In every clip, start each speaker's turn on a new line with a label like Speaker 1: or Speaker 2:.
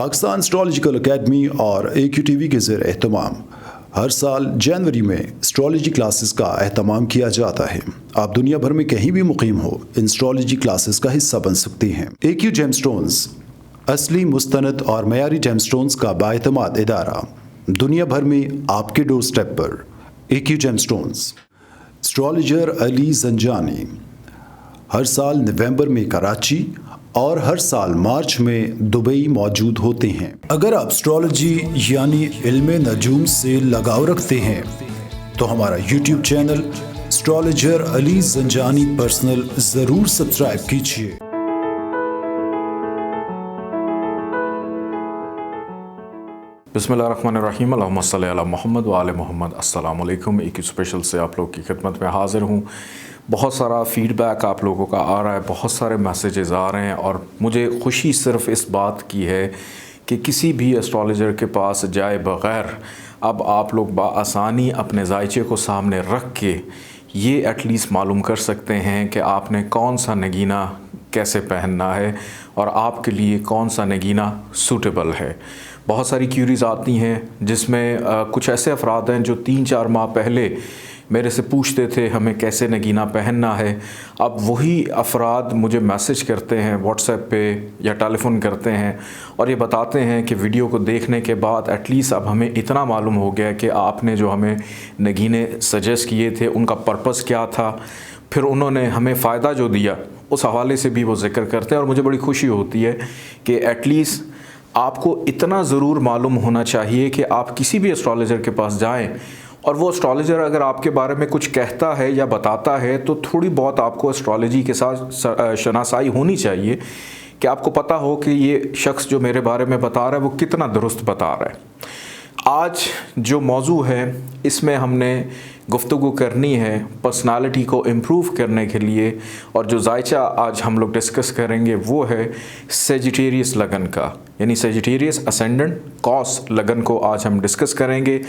Speaker 1: Pakistan astrological academy और AQTV के ज़ेर एहतमाम हर साल जनवरी में एस्ट्रोलॉजी क्लासेस का एहतमाम किया जाता है। आप दुनिया भर में कहीं भी मुकीम हो, इन एस्ट्रोलॉजी क्लासेस का हिस्सा बन सकते हैं। AQ जेमस्टोन्स असली, मुस्तनद और मयारी जेमस्टोन्स का बाएतमाद इदारा दुनिया भर में आपके डोर स्टेप पर। AQ gemstones. Astrologer Ali Zanjani हर साल नवंबर में कराची और हर साल मार्च में दुबई मौजूद होते हैं। अगर आप एस्ट्रोलॉजी यानी इल्मे नजूम से लगाव रखते हैं तो हमारा YouTube channel astrologer Ali Zanjani personal ज़रूर सब्सक्राइब कीजिए।
Speaker 2: बिस्मिल्लाहिर्रहमानिर्रहीम, अल्लाहुम्मा सल्ली अला मुहम्मद व आले मुहम्मद। अस्सलाम वालेकुम। एक स्पेशल से आप लोग की खिदमत में हाज़िर हूँ। बहुत सारा फ़ीडबैक आप लोगों का आ रहा है, बहुत सारे मैसेजेस आ रहे हैं और मुझे खुशी सिर्फ़ इस बात की है कि किसी भी एस्ट्रोलॉजर के पास जाए बग़ैर अब आप लोग बआसानी अपने जायचे को सामने रख के ये एटलीस्ट मालूम कर सकते हैं कि आपने कौन सा नगीना कैसे पहनना है और आपके लिए कौन सा नगीना सूटेबल है। बहुत सारी क्यूरीज़ आती हैं जिसमें कुछ ऐसे अफराद हैं जो 3-4 माह पहले मेरे से पूछते थे हमें कैसे नगीना पहनना है। अब वही अफराद मुझे मैसेज करते हैं व्हाट्सएप पे या टेलीफ़ोन करते हैं और ये बताते हैं कि वीडियो को देखने के बाद एटलीस्ट अब हमें इतना मालूम हो गया कि आपने जो हमें नगीने सजेस्ट किए थे उनका पर्पस क्या था, फिर उन्होंने हमें फ़ायदा जो दिया उस हवाले से भी वो ज़िक्र करते हैं। और मुझे बड़ी खुशी होती है कि एटलीस्ट आपको इतना ज़रूर मालूम होना चाहिए कि आप किसी भी एस्ट्रोलॉजर के पास जाएं और वो एस्ट्रोलॉजर अगर आपके बारे में कुछ कहता है या बताता है तो थोड़ी बहुत आपको एस्ट्रोलॉजी के साथ शनासाई होनी चाहिए कि आपको पता हो कि ये शख्स जो मेरे बारे में बता रहा है वो कितना दुरुस्त बता रहा है। आज जो मौजू है इसमें हमने गुफ्तगू करनी है पर्सनालिटी को इम्प्रूव करने के लिए, और जो जायचा आज हम लोग डिस्कस करेंगे वो है सेजिटेरियस लगन का, यानी सेजिटेरियस असेंडेंट कॉस लगन को आज हम डिस्कस करेंगे।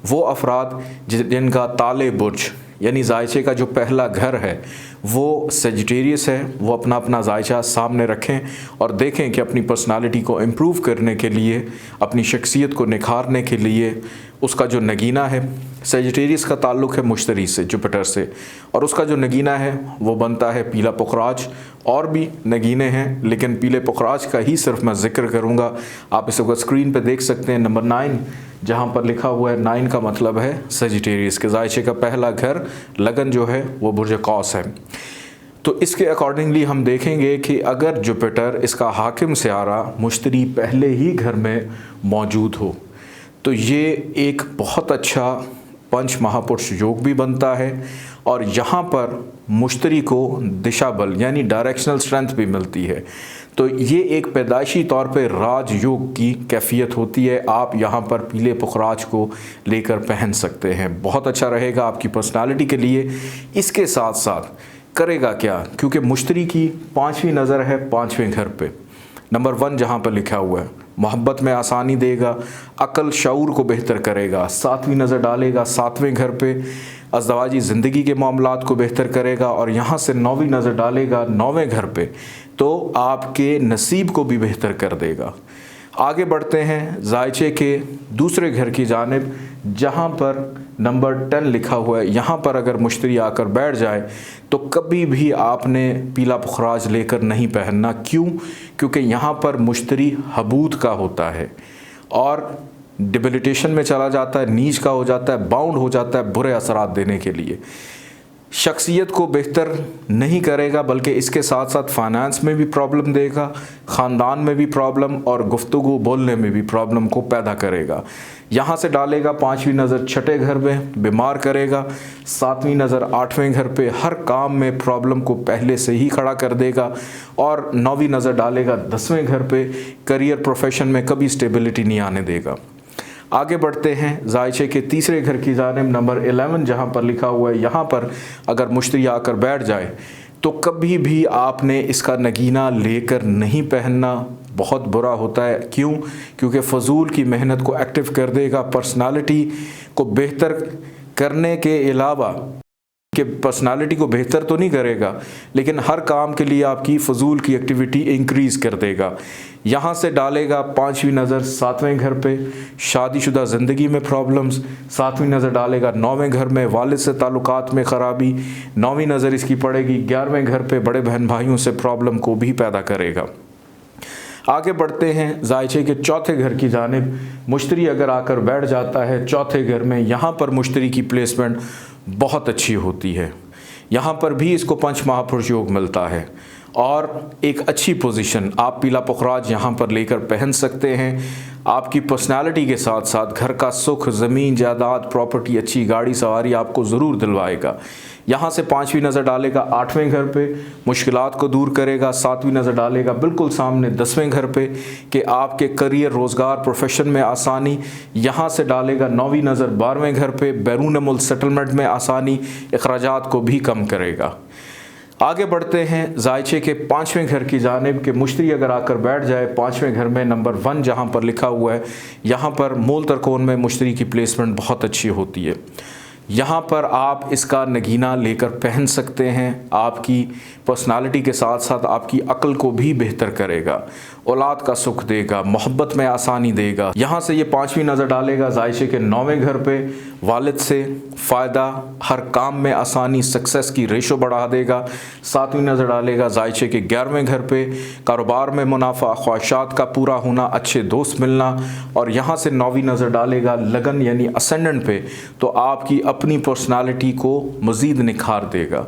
Speaker 2: वो अफराद जिनका ताले बुर्ज यानी जायचे का जो पहला घर है वो सेजिटेरियस है, वो अपना अपना जायचा सामने रखें और देखें कि अपनी पर्सनालिटी को इम्प्रूव करने के लिए, अपनी शख्सियत को निखारने के लिए उसका जो नगीना है। सेजिटेरियस का ताल्लुक़ है मुश्तरी से, जुपिटर से, और उसका जो नगीना है वो बनता है पीला पुखराज। और भी नगीने हैं लेकिन पीले पुखराज का ही सिर्फ मैं ज़िक्र करूँगा। आप इस वक्त स्क्रीन पे देख सकते हैं नंबर 9 जहाँ पर लिखा हुआ है 9 का मतलब है सेजिटेरियस के जायचे का पहला घर लगन जो है वो बुर्ज कौस है। तो इसके अकॉर्डिंगली हम देखेंगे कि अगर जुपिटर इसका हाकिम सियारा मुश्तरी पहले ही घर में मौजूद हो तो ये एक बहुत अच्छा पंच महापुरुष योग भी बनता है और यहाँ पर मुश्तरी को दिशा बल यानी डायरेक्शनल स्ट्रेंथ भी मिलती है। तो ये एक पैदाइशी तौर पे राज योग की कैफियत होती है। आप यहाँ पर पीले पुखराज को लेकर पहन सकते हैं, बहुत अच्छा रहेगा आपकी पर्सनालिटी के लिए। इसके साथ साथ करेगा क्या, क्योंकि मुश्तरी की 5वीं नज़र है 5वें घर पे, नंबर 1 जहाँ पर लिखा हुआ है मोहब्बत में आसानी देगा, अकल शऊर को बेहतर करेगा। 7वीं नज़र डालेगा 7वें घर पे, अज़दवाजी ज़िंदगी के मामलात को बेहतर करेगा और यहाँ से 9वीं नज़र डालेगा 9वें घर पे तो आपके नसीब को भी बेहतर कर देगा। आगे बढ़ते हैं जायचे के दूसरे घर की जानिब जहाँ पर नंबर 10 लिखा हुआ है। यहाँ पर अगर मुश्तरी आकर बैठ जाए तो कभी भी आपने पीला पुखराज लेकर नहीं पहनना। क्यों? क्योंकि यहाँ पर मुश्तरी हबूद का होता है और डिबिलिटेशन में चला जाता है, नीच का हो जाता है, बाउंड हो जाता है बुरे असरात देने के लिए। शख्सियत को बेहतर नहीं करेगा बल्कि इसके साथ साथ फाइनेंस में भी प्रॉब्लम देगा, ख़ानदान में भी प्रॉब्लम और गुफ्तगू बोलने में भी प्रॉब्लम को पैदा करेगा। यहाँ से डालेगा 5वीं नज़र 6ठे घर में, बीमार करेगा। 7वीं नज़र 8वें घर पे, हर काम में प्रॉब्लम को पहले से ही खड़ा कर देगा। और 9वीं नज़र डालेगा 10वें घर पे, करियर प्रोफेशन में कभी स्टेबिलिटी नहीं आने देगा। आगे बढ़ते हैं जायचे के तीसरे घर की जानिब नंबर 11 जहाँ पर लिखा हुआ है। यहाँ पर अगर मुश्तरी आकर बैठ जाए तो कभी भी आपने इसका नगीना लेकर नहीं पहनना, बहुत बुरा होता है। क्यों? क्योंकि फ़जूल की मेहनत को एक्टिव कर देगा, पर्सनालिटी को बेहतर करने के अलावा कि पर्सनालिटी को बेहतर तो नहीं करेगा, लेकिन हर काम के लिए आपकी फजूल की एक्टिविटी इंक्रीज़ कर देगा। यहाँ से डालेगा 5वीं नज़र 7वें घर पे, शादीशुदा ज़िंदगी में प्रॉब्लम्स। 7वीं नज़र डालेगा 9वें घर में, वालिद से ताल्लुकात में ख़राबी। 9वीं नज़र इसकी पड़ेगी 11वें घर पे, बड़े बहन भाइयों से प्रॉब्लम को भी पैदा करेगा। आगे बढ़ते हैं ज़ायचे के चौथे घर की जानिब। मुश्तरी अगर आकर बैठ जाता है चौथे घर में, यहाँ पर मुश्तरी की प्लेसमेंट बहुत अच्छी होती है। यहाँ पर भी इसको पंच महापुरुष योग मिलता है और एक अच्छी पोजीशन आप पीला पुखराज यहाँ पर लेकर पहन सकते हैं। आपकी पर्सनालिटी के साथ साथ घर का सुख, ज़मीन जायदाद, प्रॉपर्टी, अच्छी गाड़ी सवारी आपको ज़रूर दिलवाएगा। यहाँ से 5वीं नज़र डालेगा 8वें घर पे, मुश्किलात को दूर करेगा। 7वीं नज़र डालेगा बिल्कुल सामने 10वें घर पे कि आपके करियर, रोज़गार, प्रोफेशन में आसानी। यहाँ से डालेगा 9वीं नज़र 12वें घर पे, बैरून मुल्क सेटलमेंट में आसानी, अखराजात को भी कम करेगा। आगे बढ़ते हैं ज़ायचे के 5वें घर की जानिब कि मुश्तरी अगर आकर बैठ जाए 5वें घर में, नंबर 1 जहाँ पर लिखा हुआ है, यहाँ पर मूल तरकोन में मुश्तरी की प्लेसमेंट बहुत अच्छी होती है। यहाँ पर आप इसका नगीना लेकर पहन सकते हैं। आपकी पर्सनालिटी के साथ साथ आपकी अक्ल को भी बेहतर करेगा, औलाद का सुख देगा, मोहब्बत में आसानी देगा। यहाँ से ये 5वीं नज़र डालेगा ज़ायचे के 9वें घर पे, वालिद से फ़ायदा, हर काम में आसानी, सक्सेस की रेशो बढ़ा देगा। 7वीं नज़र डालेगा ज़ायचे के 11वें घर पे, कारोबार में मुनाफा, ख्वाहिशात का पूरा होना, अच्छे दोस्त मिलना। और यहाँ से 9वीं नज़र डालेगा लगन यानी असेंडेंट पे, तो आपकी अपनी पर्सनालिटी को मज़ीद निखार देगा।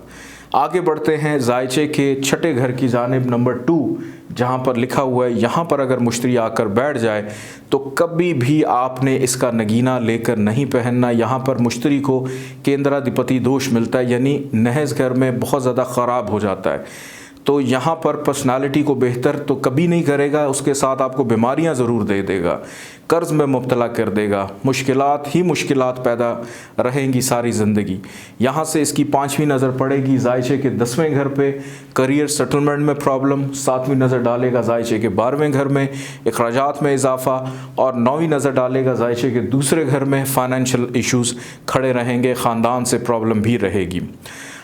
Speaker 2: आगे बढ़ते हैं ज़ायचे के छठे घर की जानिब, नंबर 2 जहाँ पर लिखा हुआ है, यहाँ पर अगर मुश्तरी आकर बैठ जाए तो कभी भी आपने इसका नगीना लेकर नहीं पहनना। यहाँ पर मुश्तरी को केंद्राधिपति दोष मिलता है, यानी नहज घर में बहुत ज़्यादा ख़राब हो जाता है। तो यहाँ पर पर्सनालिटी को बेहतर तो कभी नहीं करेगा, उसके साथ आपको बीमारियाँ ज़रूर दे देगा, कर्ज़ में मुब्तला कर देगा, मुश्किलात ही मुश्किलात पैदा रहेंगी सारी ज़िंदगी। यहाँ से इसकी 5वीं नज़र पड़ेगी ज़ायचे के 10वें घर पे, करियर सेटलमेंट में प्रॉब्लम। 7वीं नज़र डालेगा ज़ायचे के 12वें घर में, अखराजात में इजाफ़ा। और 9वीं नज़र डालेगा ज़ायचे के दूसरे घर में, फाइनेंशियल इश्यूज़ खड़े रहेंगे, ख़ानदान से प्रॉब्लम भी रहेगी।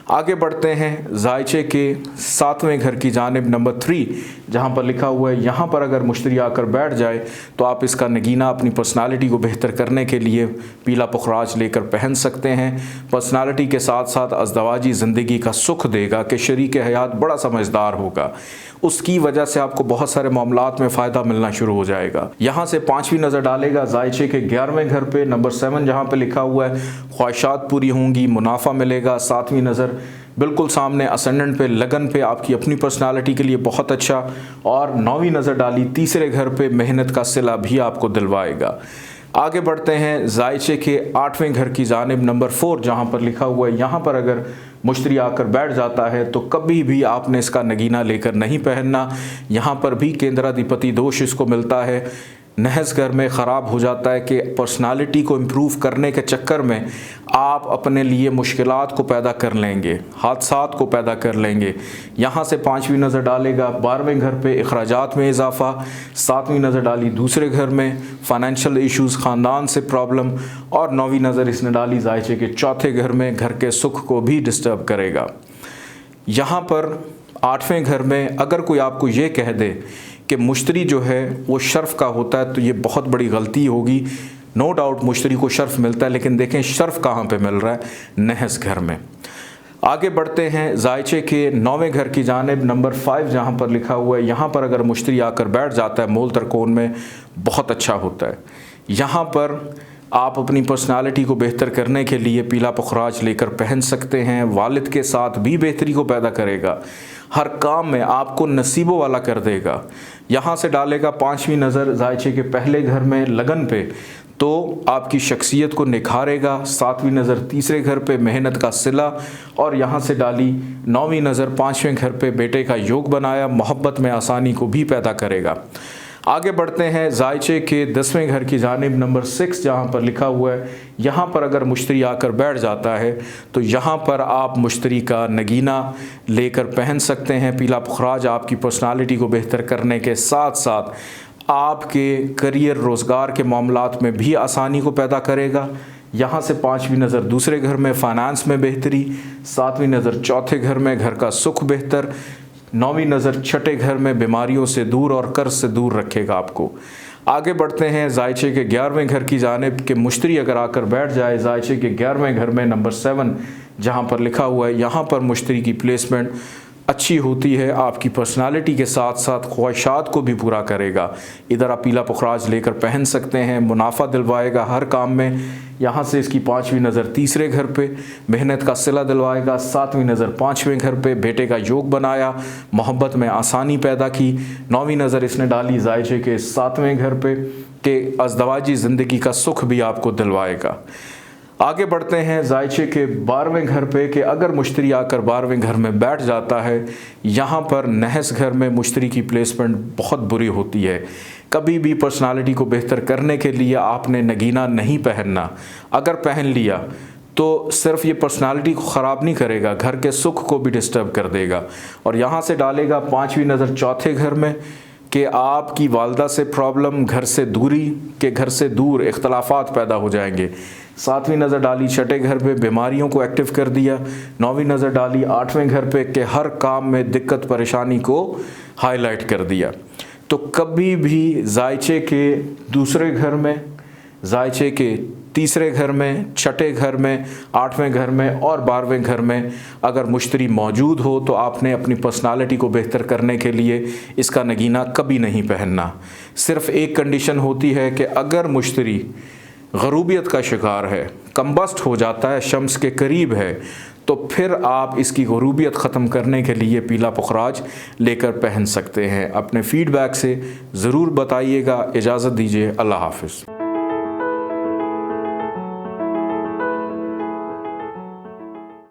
Speaker 2: आगे बढ़ते हैं ज़ायचे के 7वें घर की जानिब, नंबर 3 जहाँ पर लिखा हुआ है, यहाँ पर अगर मुश्तरी आकर बैठ जाए तो आप इसका नगीना अपनी पर्सनालिटी को बेहतर करने के लिए पीला पुखराज लेकर पहन सकते हैं। पर्सनालिटी के साथ साथ अज़दवाजी ज़िंदगी का सुख देगा कि शरीक हयात बड़ा समझदार होगा, उसकी वजह से आपको बहुत सारे मामलात में फ़ायदा मिलना शुरू हो जाएगा। यहाँ से 5वीं नज़र डालेगा ज़ायचे के 11वें घर पे, नंबर 7 जहाँ पे लिखा हुआ है, ख्वाहिशात पूरी होंगी, मुनाफा मिलेगा। 7वीं नज़र बिल्कुल सामने असेंडेंट पे, लगन पे, आपकी अपनी पर्सनालिटी के लिए बहुत अच्छा। और 9वीं नज़र डाली तीसरे घर पे, मेहनत का सिला भी आपको दिलवाएगा। आगे बढ़ते हैं ज़ायचे के 8वें घर की जानिब, नंबर 4 जहाँ पर लिखा हुआ है, यहाँ पर अगर मुश्तरी आकर बैठ जाता है तो कभी भी आपने इसका नगीना लेकर नहीं पहनना। यहाँ पर भी केंद्राधिपति दोष इसको मिलता है, नहज घर में ख़राब हो जाता है कि पर्सनालिटी को इम्प्रूव करने के चक्कर में आप अपने लिए मुश्किलात को पैदा कर लेंगे, हादसात को पैदा कर लेंगे। यहाँ से 5वीं नज़र डालेगा 12वें घर पे, अखराजात में इजाफ़ा। 7वीं नज़र डाली दूसरे घर में, फाइनेंशियल इश्यूज़, ख़ानदान से प्रॉब्लम। और 9वीं नज़र इसने डाली ज़ायचे के चौथे घर में, घर के सुख को भी डिस्टर्ब करेगा। यहाँ पर 8वें घर में अगर कोई आपको ये कह दे कि मुश्तरी जो है वो शर्फ़ का होता है, तो ये बहुत बड़ी गलती होगी। नो डाउट मुश्तरी को शर्फ़ मिलता है, लेकिन देखें शर्फ़ कहाँ पे मिल रहा है, नहस घर में। आगे बढ़ते हैं ज़ायचे के 9वें घर की जानिब, नंबर 5 जहाँ पर लिखा हुआ है, यहाँ पर अगर मुश्तरी आकर बैठ जाता है मूल तरकोन में, बहुत अच्छा होता है। यहाँ पर आप अपनी पर्सनालिटी को बेहतर करने के लिए पीला पुखराज लेकर पहन सकते हैं। वालिद के साथ भी बेहतरी को पैदा करेगा, हर काम में आपको नसीबों वाला कर देगा। यहाँ से डालेगा 5वीं नज़र ज़ायचे के पहले घर में, लगन पे, तो आपकी शख्सियत को निखारेगा। 7वीं नज़र तीसरे घर पे, मेहनत का सिला। और यहाँ से डाली 9वीं नज़र 5वें घर पे, बेटे का योग बनाया, मोहब्बत में आसानी को भी पैदा करेगा। आगे बढ़ते हैं ज़ायचे के 10वें घर की जानिब, नंबर 6 जहाँ पर लिखा हुआ है, यहाँ पर अगर मुश्तरी आकर बैठ जाता है तो यहाँ पर आप मुश्तरी का नगीना लेकर पहन सकते हैं। पीला पुखराज आपकी पर्सनालिटी को बेहतर करने के साथ साथ आपके करियर, रोज़गार के मामलात में भी आसानी को पैदा करेगा। यहाँ से 5वीं नज़र दूसरे घर में फाइनेंस में बेहतरी, 7वीं नज़र चौथे घर में घर का सुख बेहतर, 9वीं नज़र छठे घर में बीमारियों से दूर और कर्ज से दूर रखेगा आपको। आगे बढ़ते हैं जायचे के 11वें घर की जानिब के मुश्तरी अगर आकर बैठ जाए जायचे के 11वें घर में नंबर 7 जहाँ पर लिखा हुआ है, यहाँ पर मुश्तरी की प्लेसमेंट अच्छी होती है, आपकी पर्सनालिटी के साथ साथ ख्वाहिशात को भी पूरा करेगा। इधर आप पीला पुखराज लेकर पहन सकते हैं, मुनाफा दिलवाएगा हर काम में। यहाँ से इसकी 5वीं नज़र तीसरे घर पे, मेहनत का सिला दिलवाएगा। 7वीं नज़र 5वें घर पे, बेटे का योग बनाया, मोहब्बत में आसानी पैदा की। 9वीं नज़र इसने डाली जायचे के 7वें घर पे कि अज़दवाजी ज़िंदगी का सुख भी आपको दिलवाएगा। आगे बढ़ते हैं जायचे के 12वें घर पे कि अगर मुश्तरी आकर 12वें घर में बैठ जाता है, यहाँ पर नहस घर में मुश्तरी की प्लेसमेंट बहुत बुरी होती है। कभी भी पर्सनालिटी को बेहतर करने के लिए आपने नगीना नहीं पहनना। अगर पहन लिया तो सिर्फ ये पर्सनालिटी को ख़राब नहीं करेगा, घर के सुख को भी डिस्टर्ब कर देगा। और यहाँ से डालेगा 5वीं नज़र चौथे घर में कि आपकी वालदा से प्रॉब्लम, घर से दूरी के घर से दूर इख्तलाफात पैदा हो जाएंगे। 7वीं नज़र डाली छठे घर पे, बीमारियों को एक्टिव कर दिया। 9वीं नज़र डाली 8वें घर पे कि हर काम में दिक्कत परेशानी को हाईलाइट कर दिया। तो कभी भी जायचे के दूसरे घर में, जायचे के तीसरे घर में, छठे घर में, 8वें घर में और 12वें घर में अगर मुश्तरी मौजूद हो तो आपने अपनी पर्सनालिटी को बेहतर करने के लिए इसका नगीना कभी नहीं पहनना। सिर्फ़ एक कंडीशन होती है कि अगर मुश्तरी गरूबियत का शिकार है, कम्बस्ट हो जाता है, शम्स के करीब है, तो फिर आप इसकी गरूबियत ख़त्म करने के लिए पीला पुखराज लेकर पहन सकते हैं। अपने फ़ीडबैक से ज़रूर बताइएगा। इजाज़त दीजिए, अल्लाह हाफ़िज़।